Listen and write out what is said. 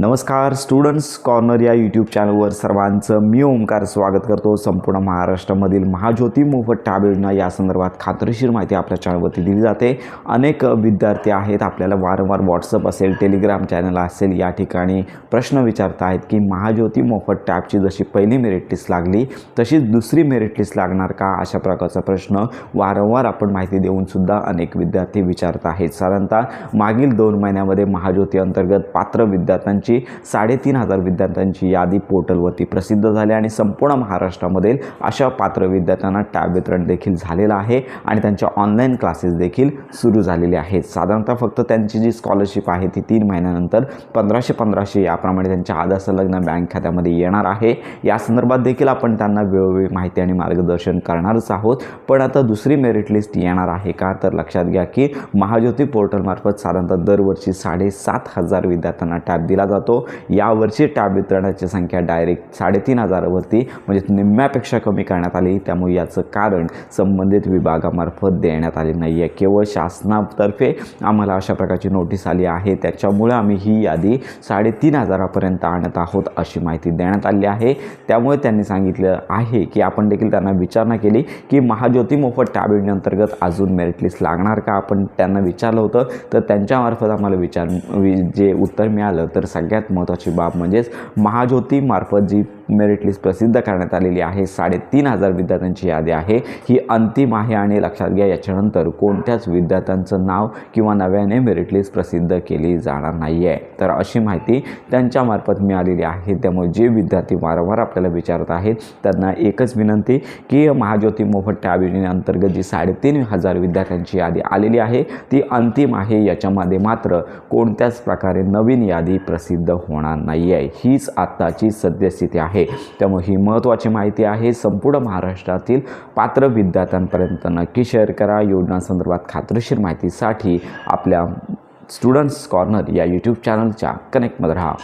नमस्कार students corner या YouTube चॅनलवर सर्वांचं मी ओमकार स्वागत करतो। संपूर्ण महाराष्ट्रामधील महाज्योती मोफत टॅब योजना या संदर्भात खात्रीशीर माहिती आपल्या चॅनलवरती दिली जाते। अनेक विद्यार्थी आहेत आपल्याला वारंवार व्हॉट्सअप असेल, टेलिग्राम चॅनल असेल या ठिकाणी प्रश्न विचारत आहेत की महाज्योती मोफत टॅबची जशी पहिली मेरिट लिस्ट लागली तशीच दुसरी मेरिट लिस्ट लागणार का, अशा प्रकारचा प्रश्न वारंवार आपण माहिती देऊन सुद्धा अनेक विद्यार्थी विचारत आहेत। साधारणतः मागील 2 महिन्यामध्ये महाज्योती अंतर्गत पात्र विद्यार्थ्यांची 3,500 विद्यार्थ्यांची यादी पोर्टलवरती प्रसिद्ध झाली आणि संपूर्ण महाराष्ट्रामध्ये अशा पात्र विद्यार्थ्यांना टॅब वितरण देखील झालेलं आहे आणि त्यांच्या ऑनलाईन क्लासेस देखील सुरू झालेले आहेत। साधारणतः फक्त त्यांची जी स्कॉलरशिप आहे ती 3 महिन्यानंतर 1500 याप्रमाणे त्यांच्या आधार संलग्न बँक खात्यामध्ये येणार आहे। या संदर्भात देखील आपण त्यांना वेळोवेळी माहिती आणि मार्गदर्शन करणारच आहोत। पण आता दुसरी मेरिट लिस्ट येणार आहे का, तर लक्षात घ्या की महाज्योती पोर्टलमार्फत साधारणतः दरवर्षी 7,500 विद्यार्थ्यांना टॅब दिला जातो। यावर्षी टॅब वितरणाची संख्या डायरेक्ट 3,500 वरती म्हणजे निम्म्यापेक्षा कमी करण्यात आली। त्यामुळे याचं कारण संबंधित विभागामार्फत देण्यात आले नाही आहे, केवळ शासनातर्फे आम्हाला अशा प्रकारची नोटीस आली आहे, त्याच्यामुळे आम्ही ही यादी 3,500 पर्यंत आणत आहोत अशी माहिती देण्यात आली आहे। त्यामुळे त्यांनी सांगितलं आहे की आपण देखील त्यांना विचारणा केली की महाज्योती मोफत टॅब योजनेअंतर्गत अजून मेरिट लिस्ट लागणार का, आपण त्यांना विचारलं होतं तर त्यांच्यामार्फत आम्हाला जे उत्तर मिळालं तर सगळ्यात महत्त्वाची बाब म्हणजेच महाज्योती मार्फत जी मेरिट लिस्ट प्रसिद्ध करण्यात आलेली आहे 3,500 विद्यार्थ्यांची यादी आहे ही अंतिम आहे आणि लक्षात घ्या याच्यानंतर कोणत्याच विद्यार्थ्यांचं नाव किंवा नव्याने मेरिट लिस्ट प्रसिद्ध केली जाणार नाही आहे। तर अशी माहिती त्यांच्यामार्फत मिळालेली आहे। त्यामुळे जे विद्यार्थी वारंवार आपल्याला विचारत आहेत त्यांना एकच विनंती की महाज्योती मोफत टॅब योजनेअंतर्गत जी 3,500 विद्यार्थ्यांची यादी आलेली आहे ती अंतिम आहे, याच्यामध्ये मात्र कोणत्याच प्रकारे नवीन यादी प्रसिद्ध होणार नाही आहे। हीच आत्ताची सद्यस्थिती आहे। त्यामुळे ही महत्त्वाची माहिती आहे, संपूर्ण महाराष्ट्रातील पात्र विद्यार्थ्यांपर्यंत नक्की शेअर करा। योजनांसंदर्भात खात्रीशीर माहितीसाठी आपल्या स्टुडंट्स कॉर्नर या यूट्यूब चॅनलच्या कनेक्टमध्ये राहा।